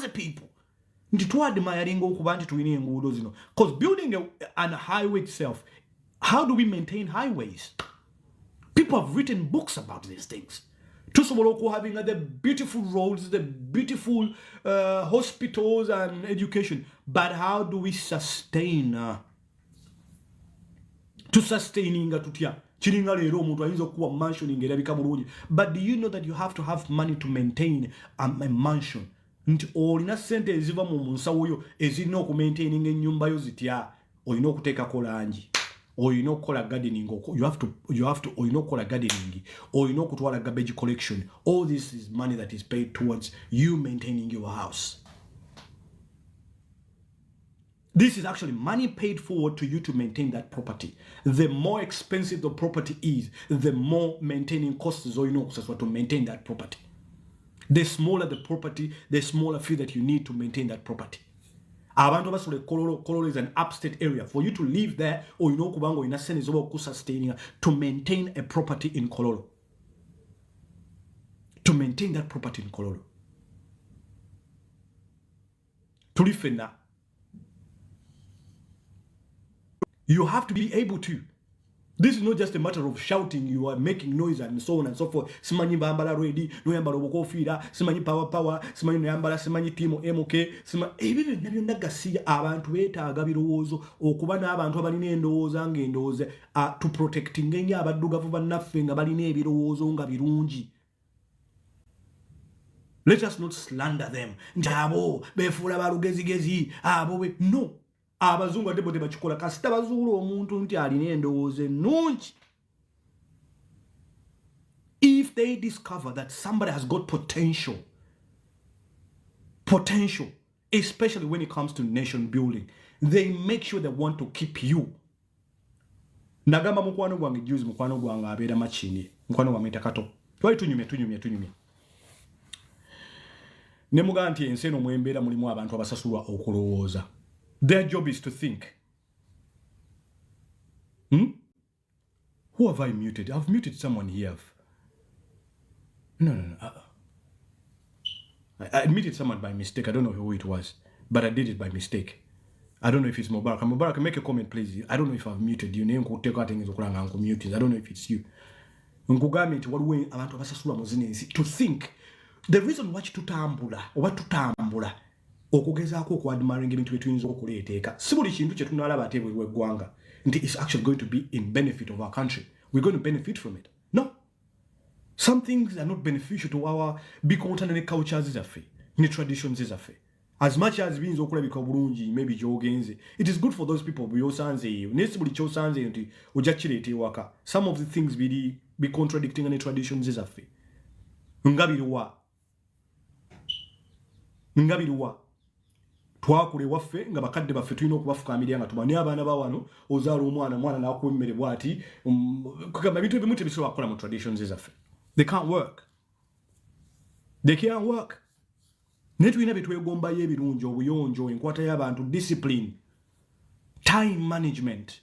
as a people. Because building a highway itself, how do we maintain highways? People have written books about these things. Tusoboloko having the beautiful roads, the beautiful hospitals and education. But how do we sustain? To sustaining tutia. But do you know that you have to have money to maintain a mansion? Olina sente eziva mu munsawo yo ezirina okumaintaining ennyumba yo zitya olina okuteeka kolangi olina okukola gardening you have to olina okukola gardening olina okutwala garbage collection. All this is money that is paid towards you maintaining your house. This is actually money paid forward to you to maintain that property. The more expensive the property is, the more maintaining costs is to maintain that property. The smaller the property, the smaller fee that you need to maintain that property. Kololo is an upstate area. For you to live there, or kubango in a sense is sustaining to maintain a property in Kololo. To maintain that property in Kololo. To live in that. You have to be able to. This is not just a matter of shouting, you are making noise and so on and so forth. Simanyi bambala ready, no yambala obukofira, simanyi power, simanyi no yambala, simanyi timo MK, simanyi ebyo nabyo ndagasiya abantu betaaga birowoozo okuba n'abantu abalina endowooza ng'endowooza to protecting ennyo abaddugavu bannaffe nga balina ebirowoozo nga birungi. Let us not slander them. Nti abo befuula balugezigezi, abo no. Abazungu ate bote bakikola kasita bazuula omuntu nti alina endowooza ennungi. If they discover that somebody has got potential, especially when it comes to nation building, they make sure they want to keep you. Nagamba mukwano gwange juzi mukwano gwange abeera machini mukwano gwange takato twali tunyumye ne mugamba nti ensi eno mwembeera mulimu abantu abasasulwa okulowooza. Their job is to think. Who have I muted? I've muted someone here. No. I muted someone by mistake. I don't know who it was, but I did it by mistake. I don't know if it's Mubarak. Mubarak, make a comment, please. I don't know if I've muted you. I don't know if it's you. To think. The reason why tutambula okugezaako okwadmiring ebintu byetuyinza okuleeteeka si buli kintu kye tunaalaba ate bwe ggwanga nti it's actually going to be in benefit of our country. We're going to benefit from it. No. Some things are not beneficial to our bikontana ne cultures zaffe ne traditions zaffe. As much as biyinza okulabika bulungi maybe gy'ogenze, it is good for those people byosanzeeyo naye si buli kyosanzeeyo nti ojja kireeta ewaka. Some of the things be contradicting ne traditions zaffe nga biruwa twakule waffe nga bakadde baffe tulina okubafukaamirya nga tubani abaana bawano ozaala omwana n'akuwa emmere bw'ati kugamba ebintu ebimu tebisobola kukola mu traditions zaffe. They can't work. Naye tulina bye twegombayo ebirungi, obuyonjo, enkwata y'abantu, discipline, time management,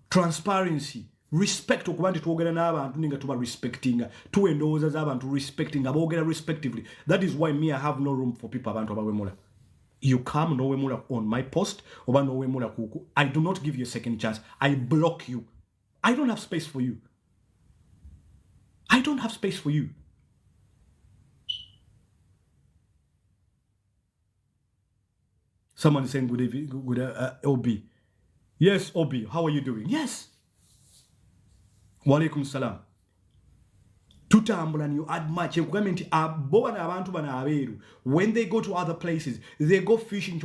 transparency, respect, okuba nti twogera n'abantu nga tuba respectinga, tuwa endowooza z'abantu respectinga, boogera respectively. That is why me I have no room for people abantu abawemula. You come n'owemula on my post oba n'owemula kuku. I do not give you a second chance. I block you. I don't have space for you. Someone is saying good evening, Obi. Yes, Obi, how are you doing? Yes. Walaikum salam. Tutambula and you add much. When they go to other places, they go fishing.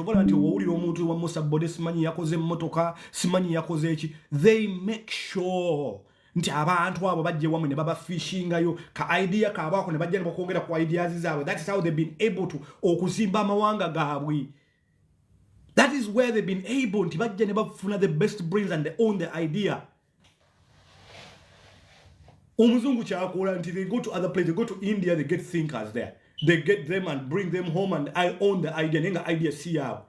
They make sure nti abantu abo bajje wamwe ne baba fishing ayo ka idea ka abako ne bajje ne bakongera ku ideas zaabwe. That is how they've been able to okuzimba amawanga gaabwe. That is where they've been able nti bajje ne bafuna the best brains and they own the idea. Omuzungu kyakola nti they go to other places, they go to India, they get thinkers there. They get them and bring them home and I own the idea. Nenga idea si yabo.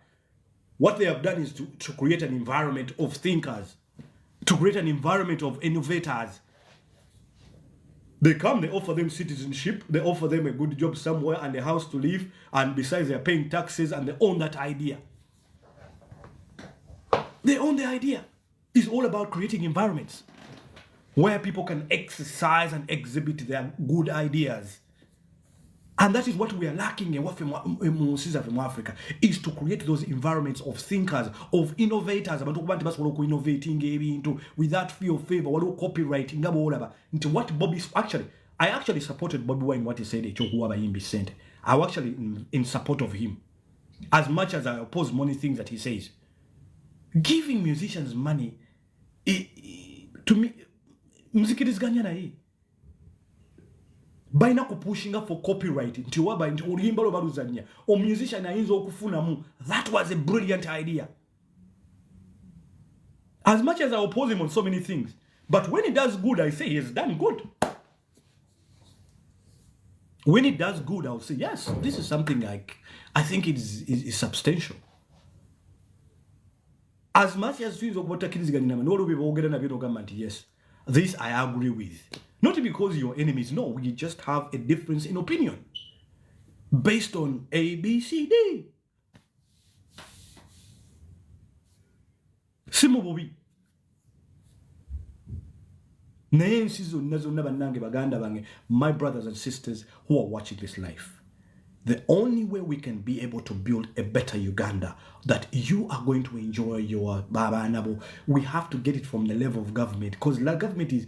What they have done is to create an environment of thinkers, to create an environment of innovators. They come, they offer them citizenship, they offer them a good job somewhere and a house to live, and besides they're paying taxes, and they own that idea. They own the idea. It's all about creating environments where people can exercise and exhibit their good ideas. And that is what we are lacking in Africa, is to create those environments of thinkers, of innovators, without fear of favor, copywriting. What Bobi, actually, I actually supported Bobi Wine, what he said, I was actually in support of him, as much as I oppose many things that he says. Giving musicians money, to me, music is Ganyana. By now pushing up for copyright, or musician that was a brilliant idea. As much as I oppose him on so many things, but when he does good, I say he has done good. When he does good, I'll say, yes, this is something like, I think it is substantial. As much as things of what yes, this I agree with. Not because you're enemies, no, we just have a difference in opinion based on A, B, C, D. Simo Bobi. My brothers and sisters who are watching this live, the only way we can be able to build a better Uganda that you are going to enjoy your Baba Anabo, we have to get it from the level of government, because government is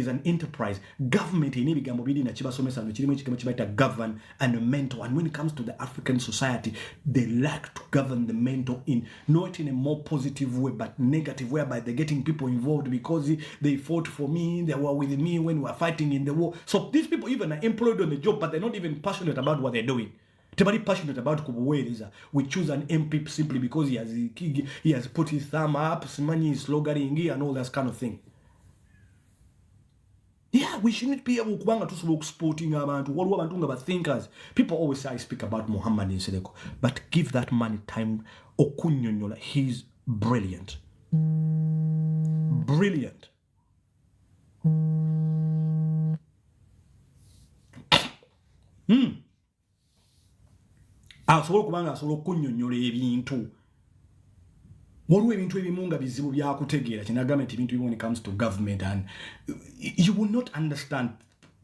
an enterprise. Government govern and mentor, and when it comes to the African society, they like to govern the mentor in not in a more positive way but negative, whereby they're getting people involved because they fought for me, they were with me when we were fighting in the war. So these people even are employed on the job, but they're not even passionate about what they're doing. They're passionate about Kubuweza. We choose an MP simply because he has put his thumb up, money is slogaring and all that kind of thing. Yeah, we shouldn't be able to sporting about thinkers. People always say I speak about Muhammad in Sedeko, but give that man time. Okunyonyola, he's brilliant. Brilliant. Asobola kubanga asobola kunnyonnyola ebintu. Waliwo ebintu ebimu nga bizibu byakutegeera kinagamba nti ebintu when it comes to government, and you will not understand.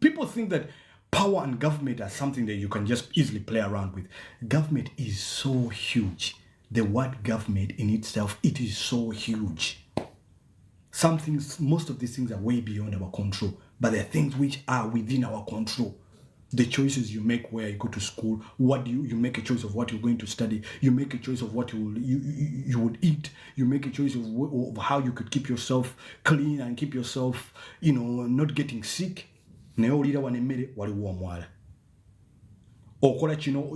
People think that power and government are something that you can just easily play around with. Government is so huge. The word government in itself, it is so huge. Some things, most of these things are way beyond our control, but there are things which are within our control. The choices you make where you go to school, what you make a choice of what you're going to study, you make a choice of what you would eat, you make a choice of how you could keep yourself clean and keep yourself, not getting sick. Or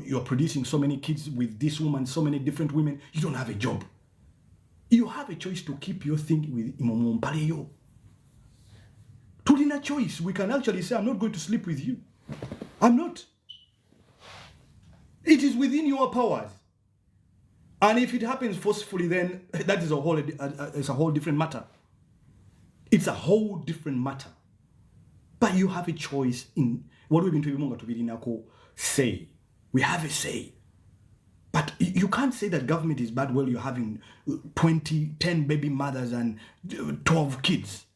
you're producing so many kids with this woman, so many different women, you don't have a job. You have a choice to keep your thing with Imomompaleyo. Tulina choice. We can actually say, I'm not going to sleep with you. I'm not. It is within your powers. And if it happens forcefully, then that is it's a whole different matter. It's a whole different matter. But you have a choice in what we've been to say. We have a say. But you can't say that government is bad while you're having 10 baby mothers and 12 kids.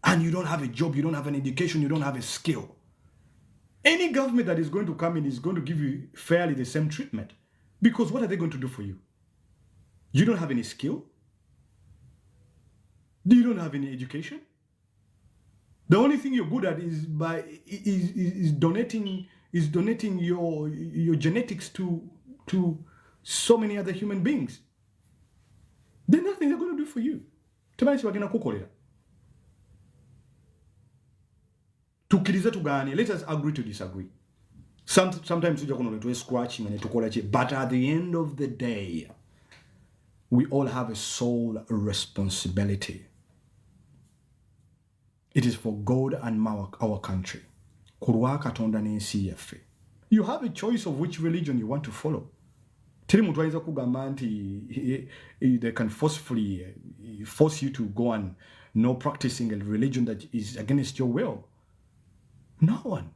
And you don't have a job, you don't have an education, you don't have a skill. Any government that is going to come in is going to give you fairly the same treatment. Because what are they going to do for you? You don't have any skill? You don't have any education? The only thing you're good at is donating your genetics to so many other human beings. There's nothing they're going to do for you. Let us agree to disagree. Sometimes we're scratching, but at the end of the day, we all have a sole responsibility. It is for God and our country. You have a choice of which religion you want to follow. They can forcefully force you to go and practicing a religion that is against your will. No one.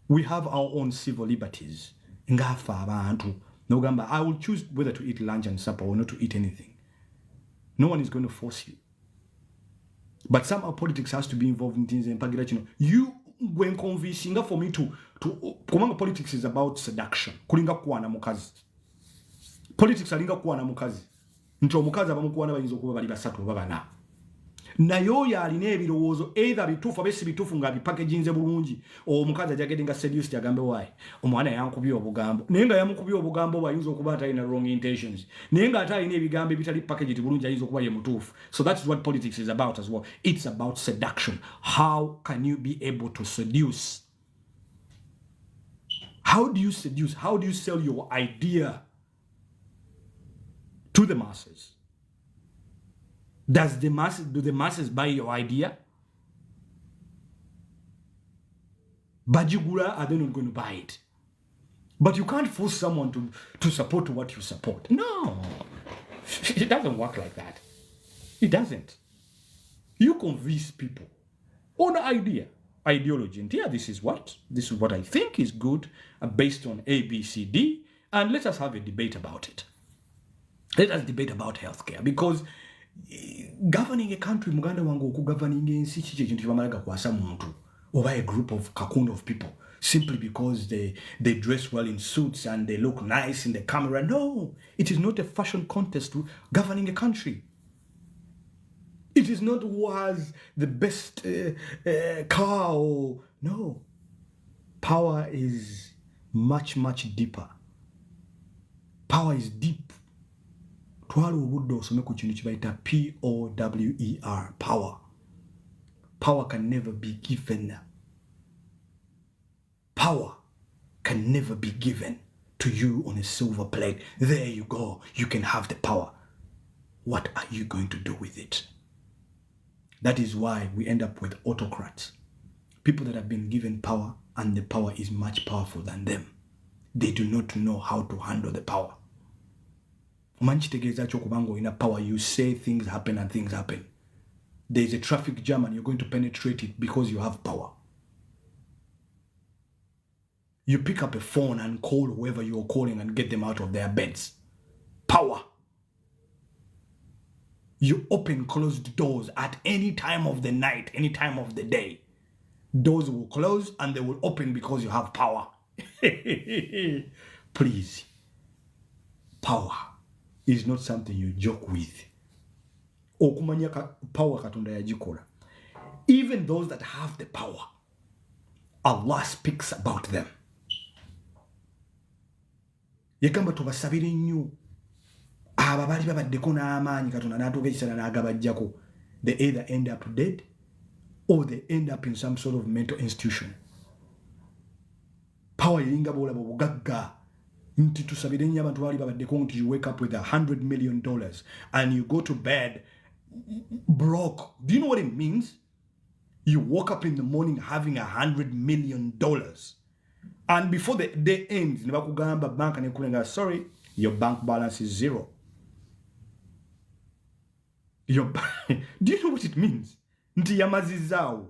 We have our own civil liberties. Ngafa abantu. Nogamba, I will choose whether to eat lunch and supper or not to eat anything. No one is going to force you. But somehow politics has to be involved in things and you when convincing for me to kumanga politics is about seduction. Kulinga kuwana mukazi. Politics alinga kuwana mukazi. Nti omukazi abamukuwana bayinza okuba bali basatu oba bana. Naye oyo alina ebirowoozo either bituufu abe si bituufu nga bipackagingze bulungi omukazi ajagede nga seduced agambe waayi omwana yankubye obugambo naye nga yamukubye obugambo bwayinza okuba atalina wrong intentions naye nga ate alina ebigambo ebitali packaged bulungi ayinza okuba ye mutuufu. So that's what politics is about as well. It's about seduction. How can you be able to seduce? How do you seduce? How do you sell your idea to the masses? Do the masses buy your idea? Bajigura, are they not going to buy it? But you can't force someone to support what you support. No. It doesn't work like that. It doesn't. You convince people on ideology. And yeah, this is what I think is good based on A, B, C, D. And let us have a debate about it. Let us debate about healthcare, because governing a country, muganda wangu okugoverning ensi kiki ekintu kyebamalaga kwasa muntu oba a group of cocoon of people simply because they dress well in suits and they look nice in the camera. No, it is not a fashion contest to governing a country. It is not who has the best car or no. Power is much, much deeper. Power is deep. Twala obudde osome ku kintu kibayita POWER, power. Power can never be given. Power can never be given to you on a silver plate. There you go. You can have the power. What are you going to do with it? That is why we end up with autocrats. People that have been given power and the power is much powerful than them. They do not know how to handle the power. In power, you say things happen and things happen. There is a traffic jam and you're going to penetrate it because you have power. You pick up a phone and call whoever you're calling and get them out of their beds. Power. You open closed doors at any time of the night, any time of the day. Doors will close and they will open because you have power. Please. Power is not something you joke with. Okumanya power katonda yagikola. Even those that have the power, Allah speaks about them. Yegamba tubasabire nnyo ababali babaddeko n'amaanyi katonda n'atuuka ekisala n'agabajjako. They either end up dead or they end up in some sort of mental institution. Power iringa bwolaba obugagga nti tusabire nnyo abantu bali babaddeko nti you wake up with $100 million and you go to bed broke. Do you know what it means? You woke up in the morning having $100 million. And before the day ends, bank and sorry, your bank balance is zero. Do you know what it means? Nti yamazizao.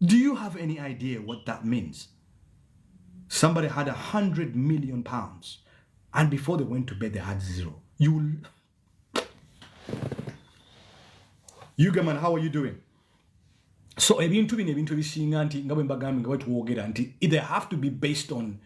Do you have any idea what that means? Somebody had £100 million and before they went to bed, they had zero. Ugandans, how are you doing? So ebintu bisinga nti nga bwe mbagambe nga wetuwogera nti they have to be based on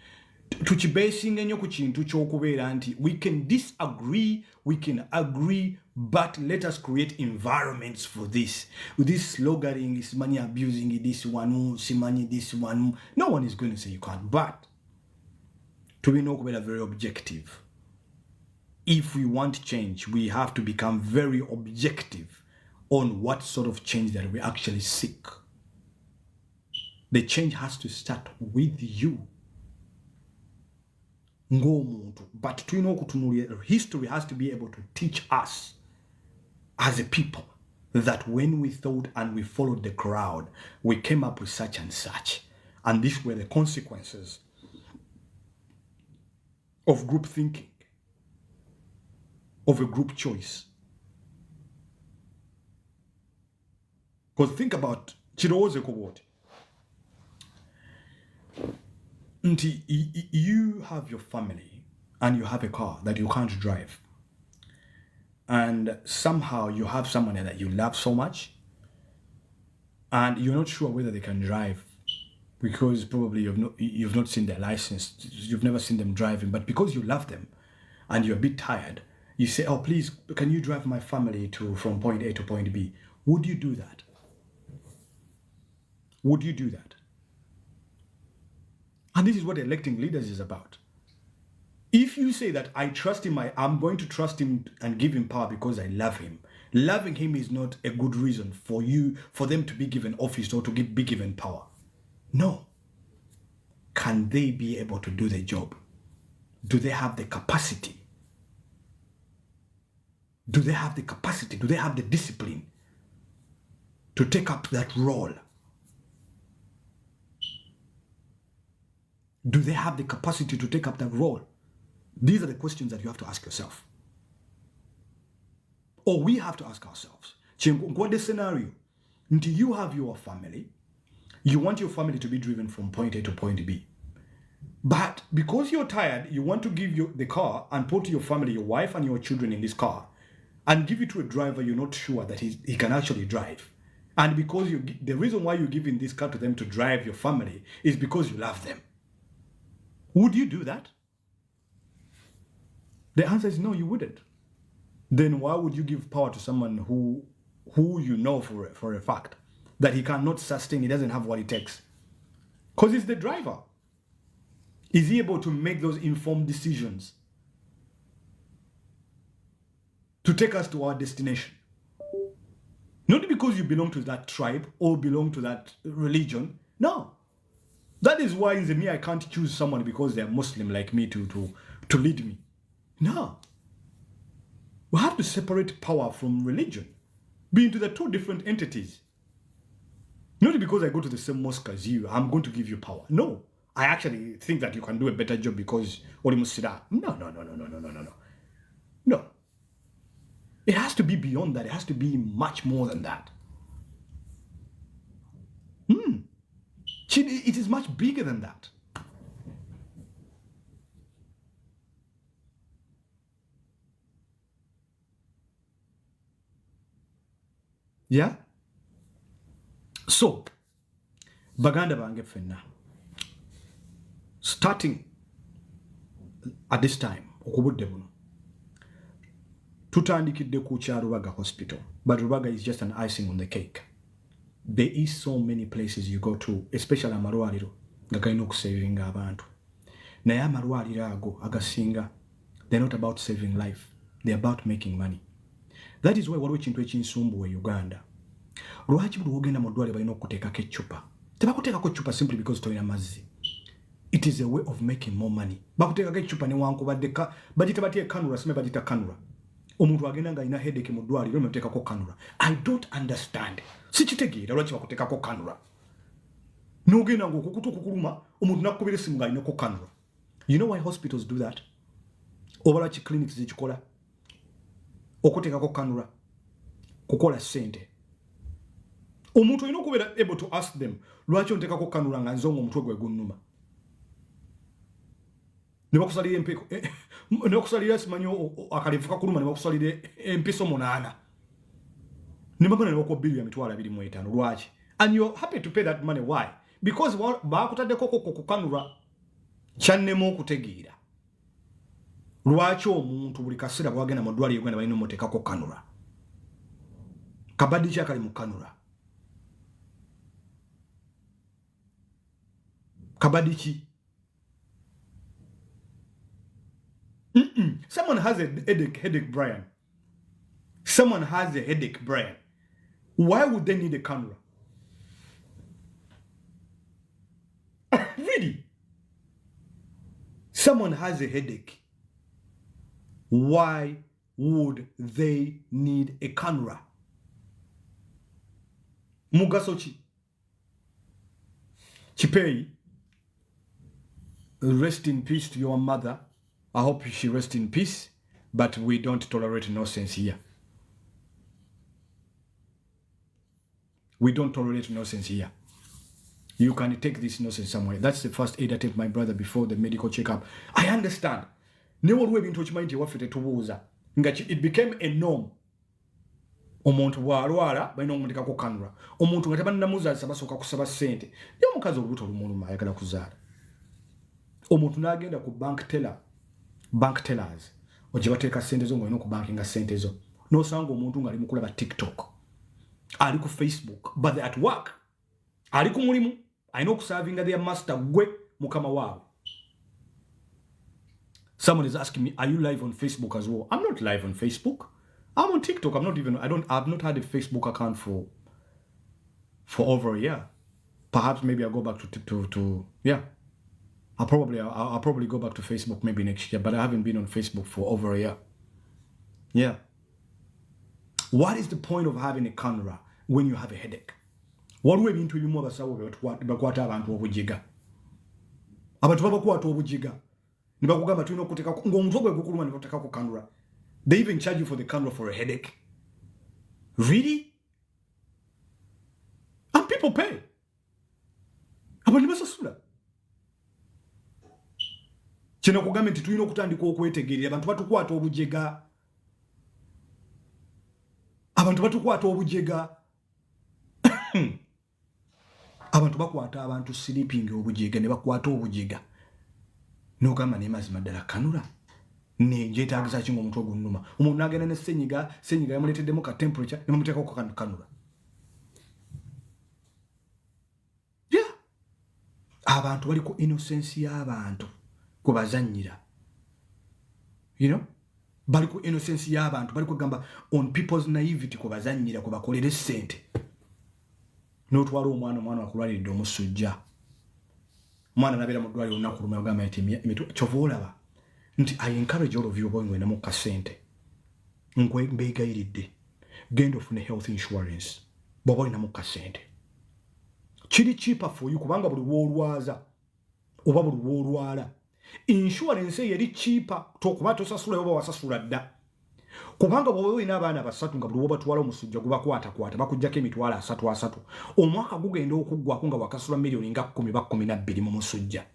tukibesinga ennyo ku kintu ky'okubeera nti we can disagree, we can agree, but let us create environments for this. With this sloganing, simanyi abusing this one, simanyi this one. No one is going to say you can't, but tubina okubeera very objective. If we want change, we have to become very objective on what sort of change that we actually seek. The change has to start with you. But history has to be able to teach us as a people that when we thought and we followed the crowd, we came up with such and such. And these were the consequences of group thinking, of a group choice. Because think about kirowoozeeko bw'oti nti you have your family and you have a car that you can't drive, and somehow you have someone that you love so much and you're not sure whether they can drive because probably you've not seen their license, you've never seen them driving, but because you love them and you're a bit tired, you say, oh, please, can you drive my family from point A to point B? Would you do that? Would you do that? And this is what electing leaders is about. If you say that I trust him, I'm going to trust him and give him power because I love him. Loving him is not a good reason for them to be given office or to be given power. No. Can they be able to do the job? Do they have the capacity? Do they have the capacity? Do they have the discipline to take up that role? Do they have the capacity to take up that role? These are the questions that you have to ask yourself. Or we have to ask ourselves. What the scenario? Until you have your family, you want your family to be driven from point A to point B. But because you're tired, you want to give the car and put your family, your wife and your children in this car and give it to a driver you're not sure that he can actually drive. And because the reason why you're giving this car to them to drive your family is because you love them. Would you do that? The answer is no, you wouldn't. Then why would you give power to someone who you know for a fact that he cannot sustain, he doesn't have what it takes? Because he's the driver. Is he able to make those informed decisions to take us to our destination? Not because you belong to that tribe or belong to that religion. No. That is why in the me I can't choose someone because they're Muslim like me to lead me. No. We have to separate power from religion. Be into the two different entities. Not because I go to the same mosque as you, I'm going to give you power. No. I actually think that you can do a better job because No. No. It has to be beyond that. It has to be much more than that. It is much bigger than that. Yeah? So, baganda bange fenna. Starting at this time, okubudde buno, tutandikidde ku kya Rubaga Hospital, but Rubaga is just an icing on the cake. There is so many places you go to, especially amalwaliro nga galina okusavinga abantu. Naye amalwaliro ago agasinga, they're not about saving life, they're about making money. That is why waliwo ekintu ekinsumbuwa e Uganda. Lwaki buli wogenda mu ddwaliro balina okuteekako eccupa? Tebakuteekako eccupa simply because tolina mazzi. It is a way of making more money. Bakuteekako eccupa newankubadde bagita batya ekanula, sime bagita kanula. Omuntu agenda nga alina headache mu ddwaliro nemuteekako kanula. I don't understand. Sikitegeera lwaki bakuteekako kanula. N'ogenda ng'okukutu okukuluma, omuntu nakkubira essimu ng'alinako kanula. You know why hospitals do that? Oba lwaki clinics zikikola? Okuteekako kanula. Kukola ssente. Omuntu olina okubeera able to ask them, lwaki onteekako kanula nga nze omutwe gwe gunnuma? Ne bakusalira empeko. Ne bakusalira simanyi akalevu kakuluma ne bakusalira empiso 8. Ne bagana ne bakuwa bill ya $25,000. Lwaki? And you're happy to pay that money. Why? Because bakutaddeko ku kanula kyannema okutegeera. Lwaki omuntu buli kaseera bwagenda mu ddwaliro Uganda balina omuteekako kanula? Kabadde ki akali mu kanula? Kabadde ki? Someone has a headache, Brian. Someone has a headache, Brian. Why would they need a cannula? Really? Someone has a headache. Why would they need a cannula? Mugasochi. Chipei. Rest in peace to your mother. I hope she rests in peace, but we don't tolerate nonsense here. We don't tolerate nonsense here. You can take this nonsense somewhere. That's the first aid I take my brother before the medical checkup. I understand. It became a norm. Omuntu bwalwala balina okumuteka ku kanula. Omuntu nga tebannamuzaala basooka kusaba ssente. Ye omukazi olubuto olumuluma ayagala kuzaala. Omuntu n'agenda ku bank tellers. Ogye bateeka ssente zo ng'olina okubankinga ssente zo. N'osanga omuntu ng'ali mu kulaba TikTok. Ali ku Facebook. But they're at work. Ali ku mulimu. Alina okuservinga their master gwe mukama waabwe. Someone is asking me, are you live on Facebook as well? I'm not live on Facebook. I'm on TikTok. I've not had a Facebook account for over a year. Perhaps maybe I'll go back to yeah. I'll probably go back to Facebook maybe next year, but I haven't been on Facebook for over a year. Yeah. What is the point of having a camera when you have a headache? What do we mean to you more about what abantu obujiga? Abantu babakwata obujiga. Nibakugamba tulina okuteka ng'omutwe gwe gukuluma nibakuteka ku camera. They even charge you for the camera for a headache. Really? And people pay. Abantu basasula. Kino kugamba nti tulina okutandika okwetegerera abantu batukwata obujega. Abantu batukwata obujega. Abantu bakwata abantu sleeping obujega ne bakwata obujega. N'ogamba ne mazima ddala kanula. Ne njetaagisa kingo omuntu ogunnuma. Omuntu n'agenda ne senyiga yamuleeteddemu ka temperature ne bamuteekako kanula. Yeah. Abantu bali ku innocence y'abantu kwe bazannyira. You know? Bali ku innocence y'abantu bali kugamba on people's naivety kwe bazannyira kwe bakolera ssente. N'otwala omwana akulwaliridde omusujja. Mwana nabeera mu ddwaliro olunaku lumu agamba nti kyova olaba nti I encourage all of you going wena mu kasente. Mbeegayiridde genda ofune health insurance bw'oba olina mu kasente. Kiri cheaper for you kubanga buli w'olwaza oba buli w'olwala. Insurance yeri cheaper tokuba tosasula oba wasasula dda. Kubanga bw'oba olina abaana basatu nga buli w'obatwala omusujja gubakwatakwata bakuggyako emitwalo asatu. Omwaka gugenda okuggwako nga wakasula miliyoni nga 10 mu musujja.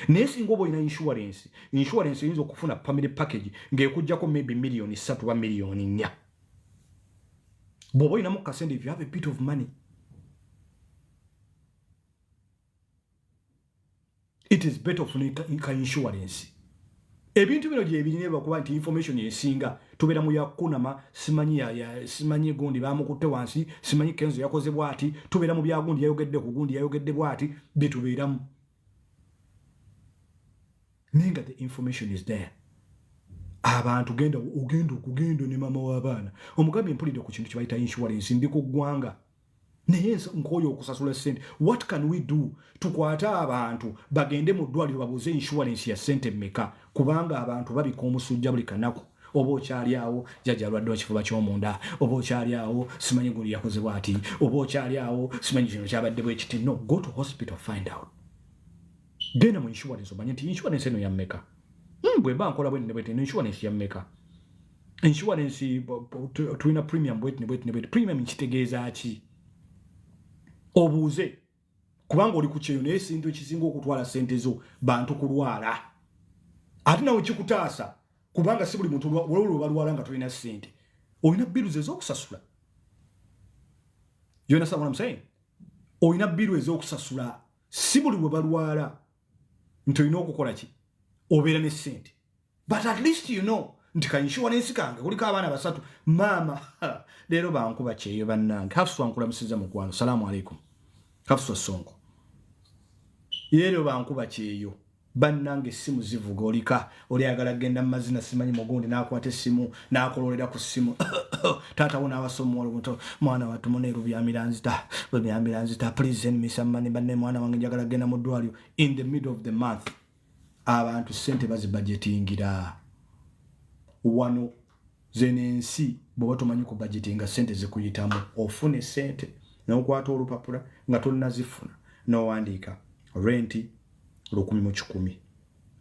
Naye singa oba olina insurance eyinza okufuna family package ng'ekuggyako maybe miliyoni 3 oba miliyoni 4. Bw'oba olinamu kasente if you have a bit of money. It is better ofunika insurance. Ebintu bino gye birina bakuba nti information esinga tubeera mu yakunama simanyi gundi bamukutte wansi simanyi Kenzo yakoze bwati tubeera mu byagundi yayogedde ku gundi yayogedde bwati bitubeeramu. Nenga the information is there. Abantu ogenda ne mama w'abaana omugambi mpulidde ku kintu kibayita insurance ndi ku ggwanga naye nkoyo okusasula ssente. What can we do? Tukwata abantu bagende mu ddwaliro babuze insurance ya ssente mmeka kubanga abantu babika omusujja buli kanaku. Oba okyali awo jjajja alwadde ekifuba ky'omunda oba okyali awo simanyi gundi yakoze bwati oba okyali awo simanyi kino kyabadde bwe kiti. No, go to hospital, find out. Genda mu insurance omanye nti insurance eno ya mmeka. Bwe mba nkola bwe nebwete insurance ya mmeka. Insurance tulina premium bwete nebwete. Premium nkitegeeza ki? Obuuze kubanga oli ku kyeyo naye ekintu ekisinga okutwala ssente zo bantu kulwala. Ate nawe kikutaasa kubanga si buli muntu olwo balwala nga tolina ssente. Olina bills ez'okusasula. You understand what I'm saying? Olina bills ez'okusasula. Si buli bwe balwala nti olina okukola ki? Obeera ne ssente. But at least you know nti ka insurance kange kuliko abaana basatu. Maama leero bankuba kyeyo bannange. Hafsu ankulamusiza mukwano. Salaamu alaikum. Hafsu Sonko. Leero bankuba kyeyo. Bannange simu zivuga olika oli agala genda mazina simanyi mugundi n'akwata essimu n'akololera ku ssimu. Taata wona abasomo olubuto mwana watu muneeru byamiranzita please send me some money banne mwana wange njagala genda mu ddwaliro. In the middle of the month abantu ssente bazibudgetingira. Wano zenensi bw'oba tomanyi ku budgetinga ssente zikuyitamu ofune ssente n'okwata olupapula nga tolunazifuna n'owandiika renti 1,100,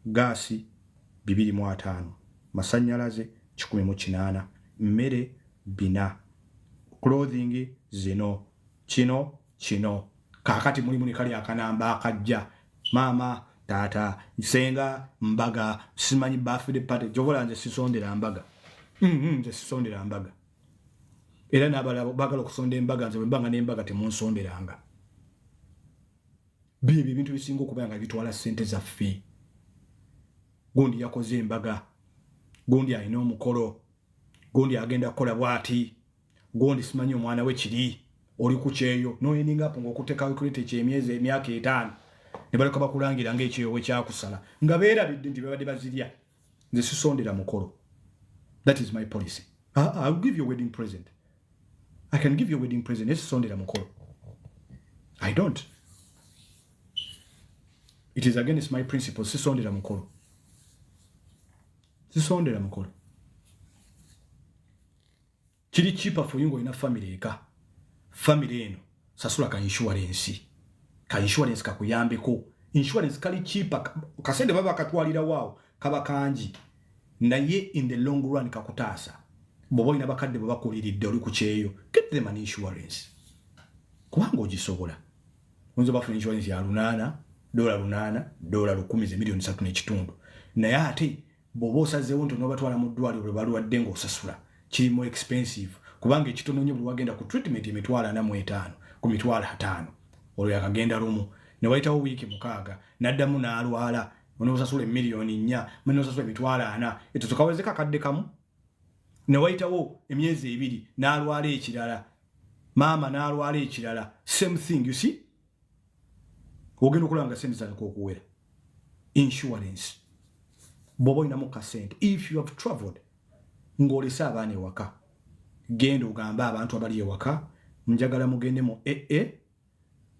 gaasi 250, masannyalaze 1,800, mmere 4, clothing 0, kino kakati mulimu ne kali akanamba akajja mama tata senga mbaga simanyi birthday party jovola nze sisondera mbaga nze sisondera mbaga era n'abala bagala okusonda embaga nze bwembanga n'embaga temunsonderanga bibi ebintu bisinga okuba nga bitwala ssente zaffe gundi yakoze embaga gundi alina omukolo gundi agenda kukola bwati gundi simanyi omwana we kiri oli ku kyeyo noyeningapo ng'okuteekawo ekulete kyemyezi emyaka 5 ne baleka bakulangira ng'ekyeyo we kyakusala nga beerabidde nti babadde bazirya nze sisondera mukolo. That is my policy. I'll give you a wedding present. I can give you a wedding present. Yes, sisondera mukolo. I don't. It is against my principles. Sisondera mukolo. Sisondera mukolo. Kiri cheaper for you ng'olina family eka. Family eno sasula ka insurance. Ka insurance kakuyambeko. Insurance kali cheaper. Kasende baba katwalira wao kaba kanji. Naye in the long run kakutaasa. Bobo ina bakadde babakuliridde oli ku kyeyo. Get them an insurance. Kubanga ogisobola. Oyinza bafuna insurance ya lunana, $10 million 3.5. Naye ate bobo osazeewo nti onobatwala mu ddwaliro lwe balwadde ng'osasula. Kiri more expensive. Kubanga ekitono nnyo buli wagenda ku treatment emitwalo 45 ku mitwalo 5. Olwo yakagenda lumu. Ne wayitawo wiiki 6 n'addamu n'alwala. Onosasula emiliyoni 4, onosasula emitwalo 4. Ekyo tukawezeka kadde kamu. Ne wayitawo emyezi 2 n'alwala ekirala. Mama n'alwala ekirala. Same thing, you see? Ogenda okulanga sente zaliko okuwera. Insurance. Bobo inamu kasente. If you have traveled, ng'olesa abaana ewaka. Genda ogamba abantu abali ewaka, njagala mugende mu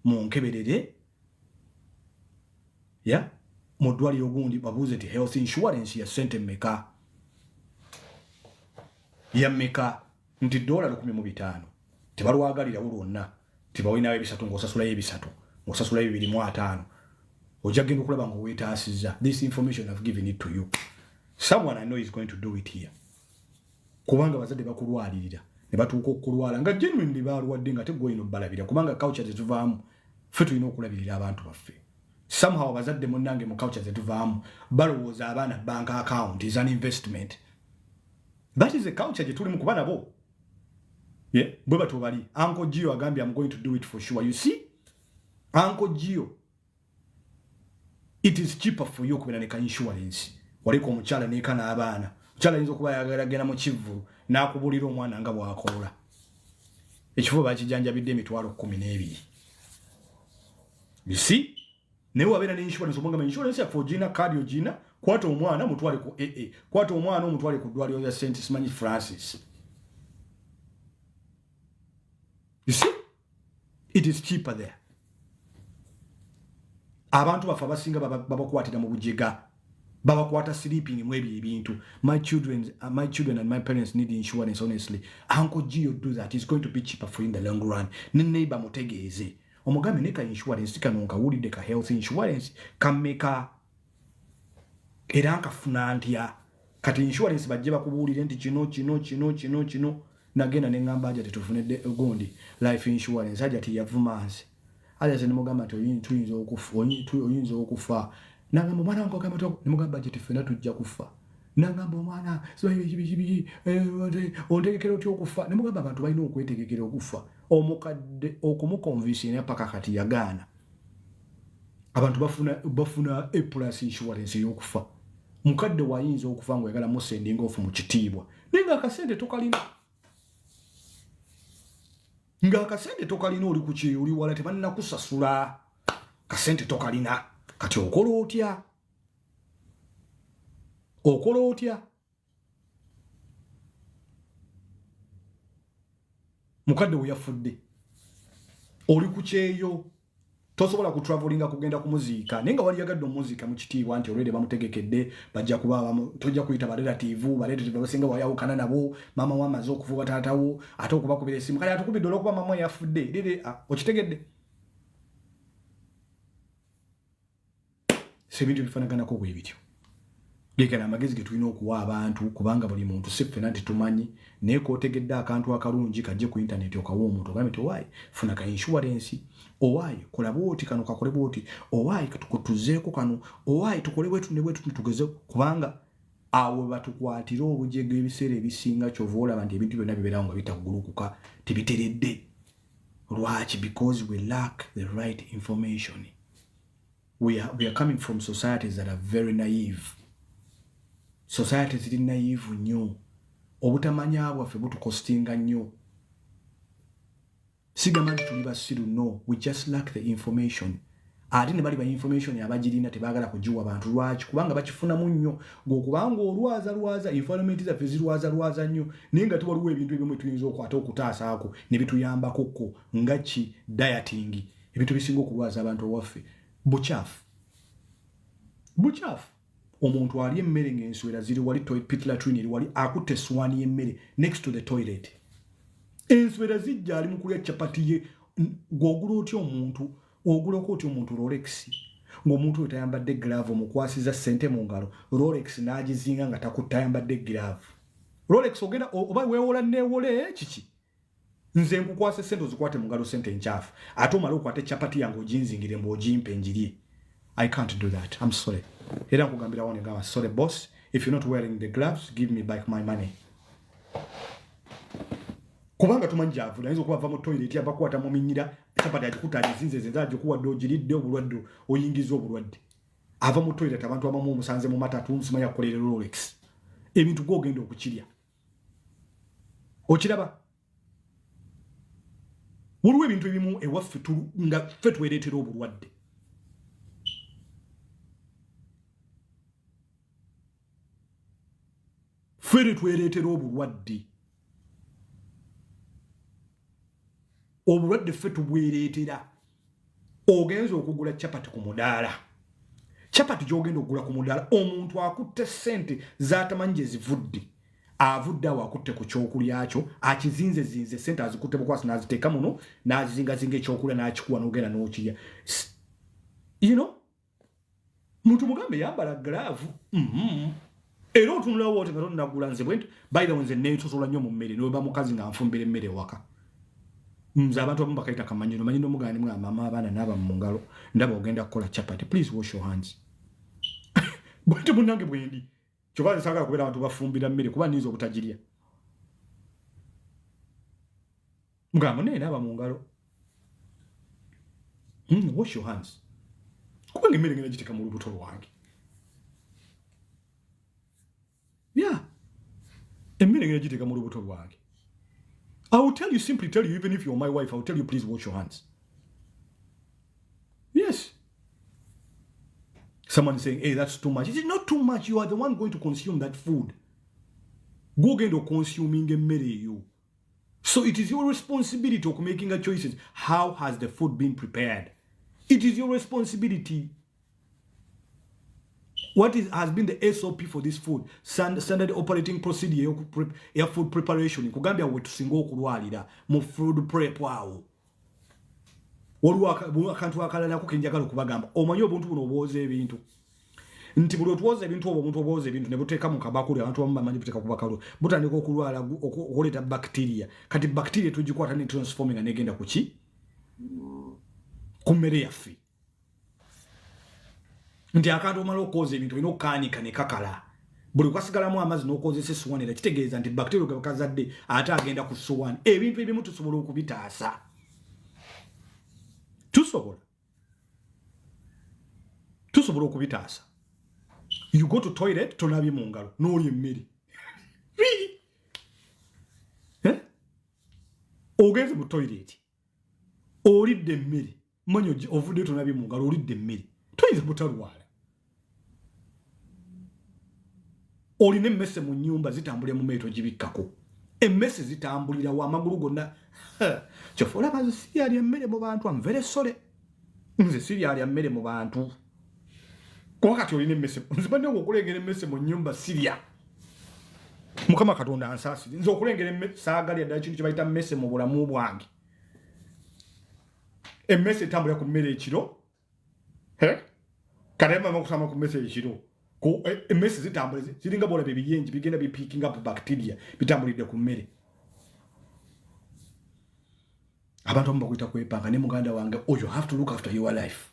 munkeberere. Yeah? Modwali ogundi babuze ti health insurance ya sente meka. Ya meka nti $115. Tebalwagalira ulwonna. Tibawina ebisatu ng'osasula ebisatu. Ng'osasula 2.5. Ojagenda okulaba ng'owetaasizza. This information I've given it to you. Someone I know is going to do it here. Kubanga bazadde bakulwalirira. Ne batuuka okulwala nga genuinely balwadde nga tegwino balabira. Kubanga culture zetuvaamu ffe tulina okulabirira abantu baffe. Somehow bazadde munnange mu culture zetuvaamu balowooza abaana bank account is an investment. That is a culture gye tuli mu kuba nabo. Yeah, bwe batu bali. Uncle Gio agambye I'm going to do it for sure. You see? Uncle Gio. It is cheaper for you kubera ne ka insurance. Waliko omukyala n'eka n'abaana. Omukyala ayinza okuba yagenda mu kivvulu n'akubulira omwana nga bw'akola. Ekifo bakijanjabidde emitwalo 12. You see? Newe wabera ne insurance omanga insurance ya fojina cardio jina kwata omwana mutwale ku kwata omwana omutwale ku ddwaliro ya St. Simanyi Francis. You see? It is cheaper there. Abantu bafa basinga babakwatira mu bujega. Babakwata sleeping mu ebintu. My children and my parents need insurance honestly. Uncle Gio do that. It's going to be cheaper for you in the long run. Ne neighbor mutegeeze. Omugambe neka insurance kanonka wulidde ka health insurance kameka era nkafuna ntya kati insurance bajje bakubuulire nti kino nagenda ne ngamba aja tetufunedde gundi life insurance aja ti yavumanzi aja ne mugamba to oyinza okufa nagamba mwana wange ogamba to ne mugamba aja tufena tujja kufa nagamba omwana ontegekera otya okufa ne mugamba abantu balina okwetegekera okufa omukadde okumukonvinsi ne paka kati yagaana abantu bafuna A+ insurance y'okufa mukadde wayinza okufa ngo yagala musendinga ofu mu kitiibwa ninga akasente tokalina oli ku kyeyo oli wala tebalina kusasula kasente tokalina kati okola otya mukadde we yafudde oli ku kyeyo tosobola ku travelinga kugenda kumuziika nenga wali yagadde omuziika mu kitiibwa nti olwede bamutegekedde bajja kuba tojja kuyita balerative basinga wayawukana nabo mama wamaze okuvuba taatawo ate okubakubira esimu kale atukubidde olwokuba mama yafudde lere okitegedde sebintu bifanaganako bwe bityo Gekana amagezi ge tulina okuwa abantu kubanga buli muntu siffe nti tumanyi naye kootegedde akantu akalungi kajje ku internet okawa omuntu ogambe nti owaayi funa ka insurance owaayi kola bwoti kano kakole bwoti owaayi tukutuzeeko kano owaayi tukole bwetu ne bwetu tugeze kubanga awo batukwatira obujega ebiseera ebisinga kyova olaba nti ebintu byonna bibeerawo nga bitagulukuka tebiteredde lwaki because we lack the right information. We are coming from societies that are very naive. Societies ziri naive nnyo. Obutamanya bwaffe butukostinga nnyo. Sigamba nti tuli basiru, no, we just lack the information. Ate ne bali ba information abagirina tebaagala kugiwa abantu lwaki kubanga bakifunamu nnyo ng'okubanga olwaza environment zaffe zirwaza nnyo naye nga tewaliwo ebintu ebimu tuyinza okwata okutaasaako ne bituyambakokko nga ki dieting ebintu bisinga okulwaza abantu owaffe bucaafu omuntu ali emmere ng'enswera ziri wali pit latrine eri wali akutte essuwaani y'emmere next to the toilet enswera zijja ali mu kulya capati ye gw'ogula otya omuntu ogulako otya omuntu Rolex ng'omuntu oyo tayambadde glove omukwasiza ssente mu ngalo Rolex n'agizinga nga takutayambadde glove Rolex ogenda oba weewola neewole kiki nze nkukwasa ssente ozikwate mu ngalo ssente nkyafu ate omala okwate capati yange oginzingire mbw'ogimpe njirye. I can't do that. I'm sorry. Era nkugambira wone ngamba sorry boss, if you're not wearing the gloves give me back my money. Kubanga tumanjavu nayizo kuba va mu toilet abakwata mu minyira capati agikuta agizinze zenza agikuwa dojiridde obulwadde oyingiza obulwadde ava mu toilet abantu abamu musanze mu matatu nsima yakolera Rolex ebintu gwogenda okukirya okiraba waliwo ebintu ebimu ewaffe nga ffe twereetera obulwadde ffe twereetera obulwadde obulwadde ffe tubwereetera ogenza okugula capati ku mudaala capati gy'ogenda okugula ku mudaala omuntu akutte ssente z'atamanyi gye zivudde avudde awo akutte ku kyokulya kyo akizinzezinze ssente azikutte bukwasi n'aziteeka muno n'azizingazinga ekyokulya n'akikuwa n'ogenda n'okirya muntu mugambe yambala glaavu era otunulawo wote nga tonnagula nze bwenti bayira nze neesosola nnyo mu mmere noba mukazi nga nfumbira emmere ewaka nze abantu abamu bakayita kamanyiro manyi nomugani mwa mama abaana n'aba mu ngalo ndaba ogenda kukola chapati please wash your hands bwenti munange bwendi kyova nsaagala kubeera abantu bafumbira mmere kuba nniza obutagirya mugamba naye n'aba mu ngalo wash your hands kubanga emmere ngenda giteeka mu lubuto lwange emmere ngenda giteeka mu lubuto lwange. I will tell you, simply tell you, even if you're my wife, I will tell you, please wash your hands. Yes. Someone is saying, hey, that's too much. It is not too much. You are the one going to consume that food. Go get to consuming and marry you. So it is your responsibility of making a choices. How has the food been prepared? It is your responsibility. What has been the SOP for this food? Standard operating procedure ya food preparation. Kugambia wetu singo okulwalira mu food prep awo. Waliwo akantu akalala kukenjagala okubagamba. Omanyi obuntu buno obwoza ebintu. Nti buli otwoza ebintu obwo omuntu obwoza ebintu ne buteeka mu kabakuli abantu abamu bamanyi buteeka ku bakalu. Butandika okulwala okuleeta bacteria. Kati bacteria tugikwata ne transforming negenda ku ki? Ku mmere yaffe. Nti akantu omala okwoza ebintu olina okukaanika ne kakala buli kwasigalamu amazzi n'okozesa essuwaani era kitegeeza nti bacteria ge bakazadde ate agenda ku ssuwaani ebintu ebimu tusobola okubitaasa tusobola okubitaasa. You go to toilet tonabye mu ngalo n'olya emmere ogenze mu toilet olidde emmere manyi ovudde tonabye mu ngalo olidde emmere toyinza butalwala. Olina emmese mu nnyumba zitambulira mu meeto gibikkako emmese zitambulira wa amagulu gonna kyofa olaba nze siryalya mmere mu bantu amvere sole nze siryalya mmere mu bantu kuba kati olina emmese nzibadde okulengera emmese mu nnyumba sirya mukama katonda ansaasire nze okulengera emmese saagalya ddala kintu kye bayita mmese mu bulamu bwange. Emmese etambulira ku mmere ekiro kale mama kusama ku mmese ekiro ko emmese zitambula ziringa bola bibiyenji bigenda bi picking up bacteria bitambulidde ku mmere abantu mbakwita kwepanga ne muganda wange you have to look after your life.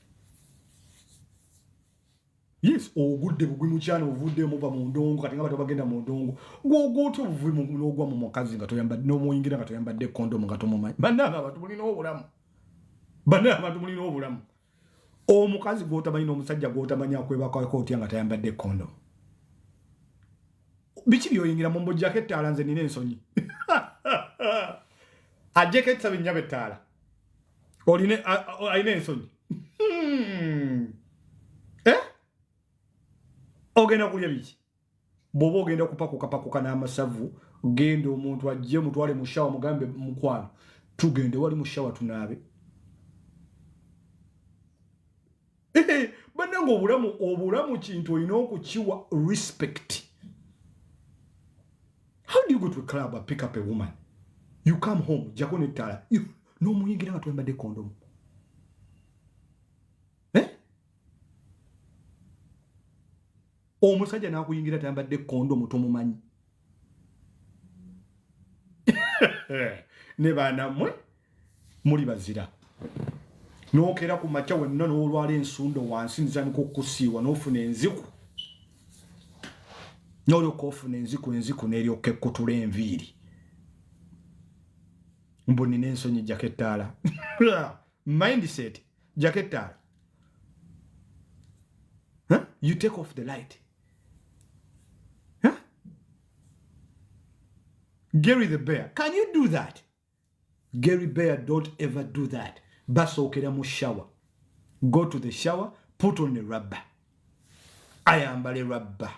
Yes, ogudde bugwi mu kyana ovudde muva mu ndongo kati nga bato bagenda mu ndongo gwogoto ovuvi mu ogwa mu mukazi nga toyambadde n'omuyingira nga toyambadde kondomu nga tomumanyi bannanga abantu mulina obulamu omukazi gw'otamanyi n'omusajja gw'otamanyi akwebakako otya nga tayambadde kondomu biki byoyingira mu mbojjako ettaala nze nina ensonyi ajjeko ekisaba ennyaba ettaala alina ensonyi ogenda kulya biki bw'oba ogenda kupakukapakuka n'amasavu genda omuntu ajje mutwale mu shawa mugambe mukwano tugende wali mu shawa tunaabe bannanga obulamu kintu olina okukiwa respect. How do you go to a club and pick up a woman? You come home jako nettaala n'omuyingira nga toyambadde kondomu omusajja n'akuyingira tayambadde kondomu tomumanyi ne baanammwe muli bazira n'okera ku makya wenna n'olwala ensundo wansi nzaniko okukusiiwa n'ofuna enziku n'olyoka ofuna enziku n'eryoka ekkutula enviiri mbu nina ensonyi jakettaala mindset jakettaala you take off the light. Gary the Bear, can you do that? Gary Bear, don't ever do that. Basookera mu shower. Go to the shower, put on the rubber. Ayambale rubber.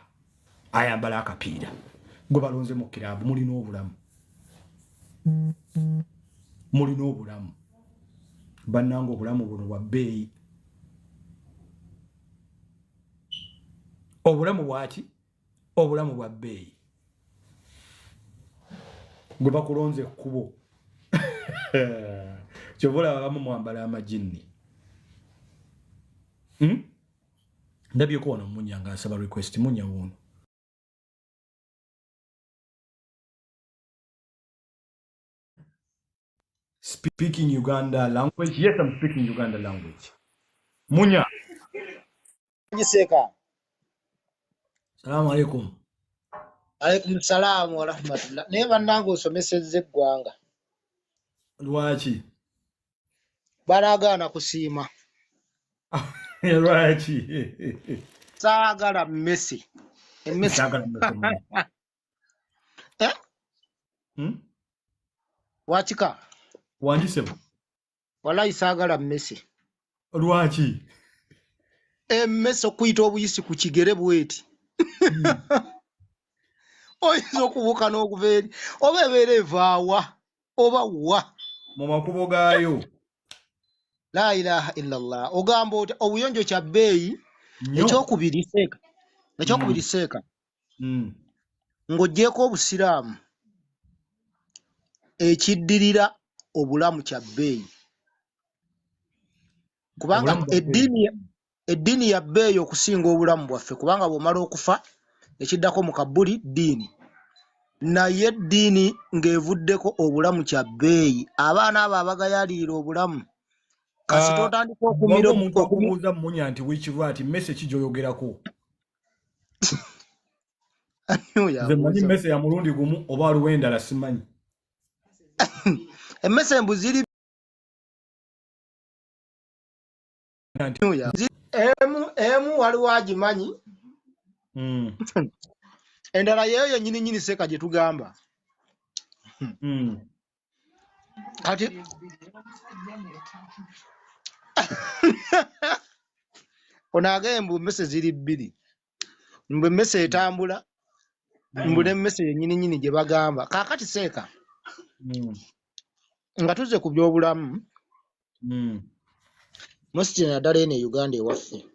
Ayambala akapiira. Gwe balonze mu kiraabu mulina obulamu. Mulina obulamu. Bannanga obulamu buno bwa bbeeyi. Obulamu bwaki? Obulamu bwa bbeeyi. Gwe bakulonze ekkubo kyobola abamu mwambala amajinni ndabyeko wano munya nga asaba request munya wuno speaking Uganda language. Yes, I'm speaking Uganda language. Munya Jiseka. Salamu alaikum. Alaikum salam wa rahmatullah. Neba nangu osomesezze eggwanga. Lwaki? Balagaana kusiima. Lwaki? Saagala mmesi. Emmesi. Saagala mmesi. Wakika? Wanjisebo. Wallahi saagala mmesi. Lwaki? Emmesi okuyita obuyisi ku kigere bweti. Oyinza okubuuka n'okuva eri oba ebeera evaawa oba wa mu makubo gaayo. La ilaha illallah. Ogamba oti obuyonjo kya bbeeyi ekyokubiri seeka ng'oggyeko obusiraamu ekiddirira obulamu kya bbeeyi kubanga eddiini ya bbeeyi okusinga obulamu bwaffe kubanga bw'omala okufa ekiddako mu kabuli ddiini naye eddiini ng'evuddeko obulamu kya bbeeyi abaana abo abagayaalirira obulamu kasita otandika okumira omuntu akubuuza munya nti wikirwati mmese kijoyogerako nze manyi mmese ya mulundi gumu oba waliwo endala simanyi emmese embuziri emu waliwo agimanyi endala yeyo yennyini nnyini seeka gye tugamba kati onagaye mbu emmese ziri bbiri mbu emmese etambula mbu n'emmese yennyini nnyini gye bagamba kaakati seeka nga tuzze ku by'obulamu mositi naddala eno e Uganda ewaffe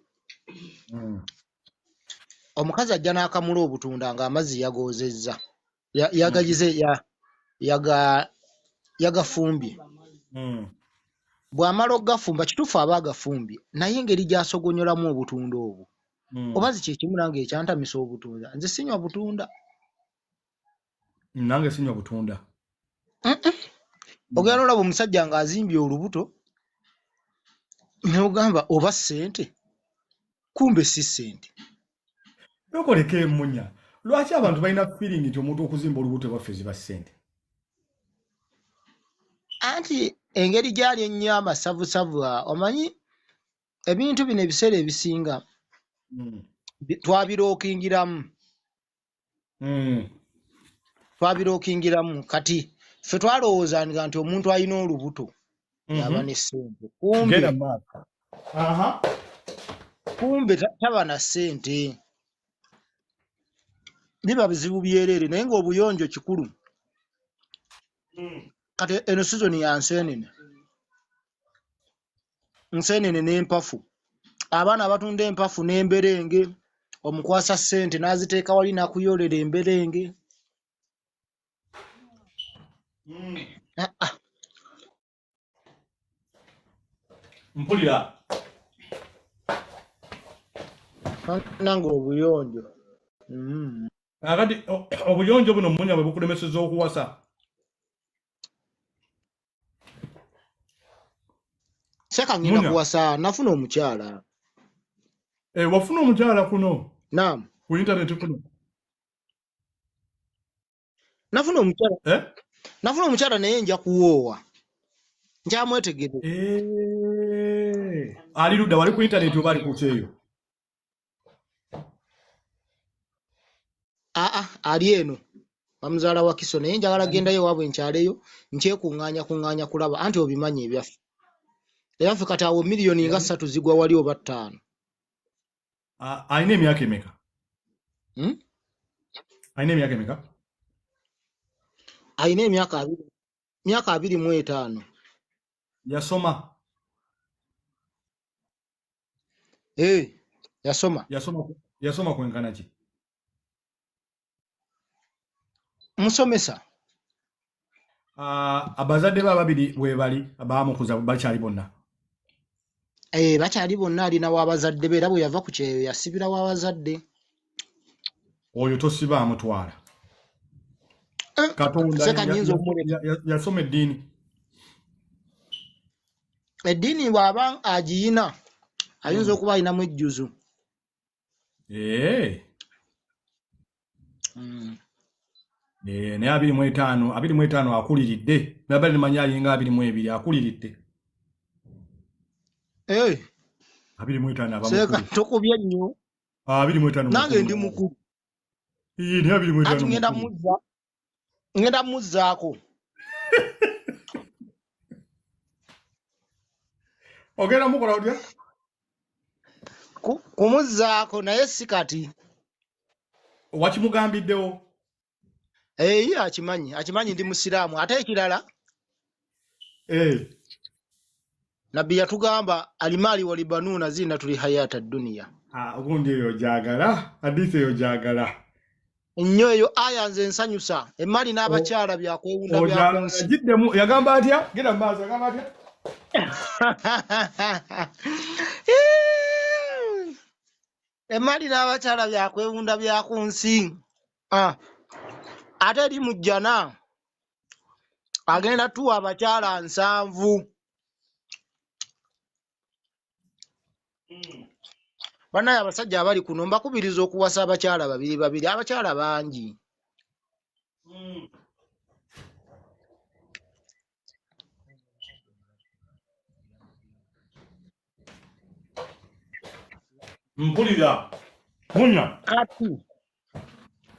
omukazi ajja n'akamula obutunda ng'amazzi yagoozezza yagagize yagafumbye bw'amala okugafumba kituufu aba agafumbye naye engeri gy'asogonyolamu obutunda obwo obazi kyekimu nange ekyantamisa obutunda nze sinywa butunda nange sinywa butunda ogenda olaba omusajja ng'azimbye olubuto neogamba oba ssente kumbe si ssente nokoleka emunya lwaki abantu balina feeling nti omuntu okuzimba olubuto bwaffe ziba ssente anti engeri gyali ennyo amasavusavu omanyi ebintu bino ebiseera ebisinga twabirookingiramu kati ffe twalowoozanga nti omuntu alina olubuto yaba ne ssente kumbe taba na ssente biba bizibu byereere naye ng'obuyonjo kikulu kati eno sizoni ya nseenene n'empafu abaana abatunda empafu n'emberenge omukwasa ssente n'aziteeka wali nakuyolera emberenge mpulira nange obuyonjo akati obuyonjo buno munya bwe bukulemeseza okuwasa seka ngenda kuwasa nafuna omukyala wafuna omukyala kuno naam ku internet kuno nafuna omukyala naye nja kuwoowa nkyamwetegedde ali ludda wali ku internet oba ali ku kyeyo ali eno bamuzaala wa Kiso naye njagala gendayo waabwe nkyaleyo nkyekuŋŋaanya kulaba anti obimanyi ebyaffe era ffe kati awo miliyoni nga 3 zigwa wali oba 5 alina emyaka emeka alina emyaka 25 yasoma yasoma kwenkana ki musomesa abazadde be ababiri bwe bali abamukuza bakyali bonna bakyali bonna alina w'abazadde be era bwe yava ku kyeyo yasibira w'abazadde oyo tosiba amutwala Katonda yasoma eddiini bw'aba agiyina ayinza okuba alinamu ejjuzu naye 25 akuliridde nabali nimanya ayinga 22 akuliridde 25 seka tokubye nnyo 25 nange ndi mukulu ati ngenda muzzaako ogenda mukola otya kumuzzaako naye si kati wakimugambiddewo akimanyi ndi musiraamu ate ekirala nabbi yatugamba alimali wa libanuuna zina tuli hayata duniya ogundi eyo jagala hadisi eyo jagala nnyo eyo aya nze ensanyusa emmali n'abakyala byakwewunda byakunsi yagamba atya genda maaso yagamba atya emmali n'abakyala byakwewunda byakunsi ate eri mujjana agenda tuwa abakyala 7 banaye abasajja abali kuno mbakubiriza okuwasa abakyala 2 abakyala bangi mpulira munya kati